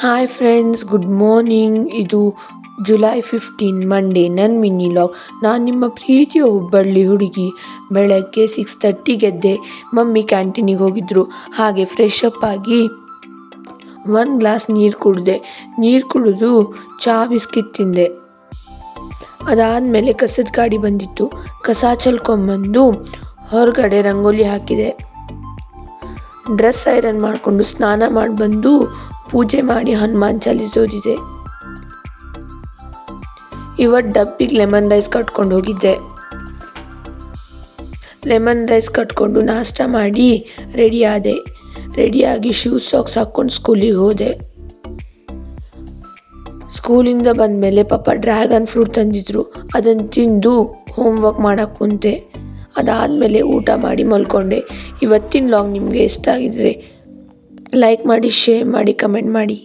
Hi friends, good morning. ಇದು July 15 Monday. ನನ್ನ mini log. ನಾನು ನಿಮ್ಮ ಪ್ರೀತಿಯ ಹುಬ್ಬಳ್ಳಿ ಹುಡುಗಿ. ಬೆಳಗ್ಗೆ 6:30 ಎದ್ದೆ. ಮಮ್ಮಿ ಕ್ಯಾಂಟೀನಿಗೆ ಹೋಗಿದ್ರು. ಹಾಗೆ ಫ್ರೆಶ್ ಅಪ್ ಆಗಿ 1 ಗ್ಲಾಸ್ ನೀರು ಕುಡಿದೆ. ನೀರು ಕುಡಿದು ಚಹಾ ಬಿಸ್ಕಿಟ್ ತಿಂದೆ. ಅದಾದಮೇಲೆ ಕಸದ ಗಾಡಿ ಬಂದಿತ್ತು. ಕಸ ಚೆಲ್ಕೊಂಬಂದು ಹೊರಗಡೆ ರಂಗೋಲಿ ಹಾಕಿದೆ. ಡ್ರೆಸ್ ಐರನ್ ಮಾಡಿಕೊಂಡು ಸ್ನಾನ ಮಾಡಿ ಬಂದು ಪೂಜೆ ಮಾಡಿ ಹನುಮಾನ್ ಚಾಲೀಸ್ ಓದಿದೆ. ಇವತ್ತು ಡಬ್ಬಿಗೆ ಲೆಮನ್ ರೈಸ್ ಕಟ್ಕೊಂಡು ಹೋಗಿದ್ದೆ. ಲೆಮನ್ ರೈಸ್ ಕಟ್ಕೊಂಡು ನಾಷ್ಟ ಮಾಡಿ ರೆಡಿಯಾಗಿ ಶೂಸ್ ಸಾಕ್ಸ್ ಹಾಕ್ಕೊಂಡು ಸ್ಕೂಲಿಗೆ ಹೋದೆ. ಸ್ಕೂಲಿಂದ ಬಂದಮೇಲೆ ಪಾಪ ಡ್ರ್ಯಾಗನ್ ಫ್ರೂಟ್ ತಂದಿದ್ರು. ಅದನ್ನು ತಿಂದು ಹೋಮ್ವರ್ಕ್ ಮಾಡೋಕ್ಕೆ ಕುಂತೆ. ಅದಾದಮೇಲೆ ಊಟ ಮಾಡಿ ಮಲ್ಕೊಂಡೆ. ಇವತ್ತಿನ ಲಾಗ್ ನಿಮಗೆ ಇಷ್ಟ ಆಗಿದ್ರೆ ಲೈಕ್ ಮಾಡಿ, ಶೇರ್ ಮಾಡಿ, ಕಮೆಂಟ್ ಮಾಡಿ.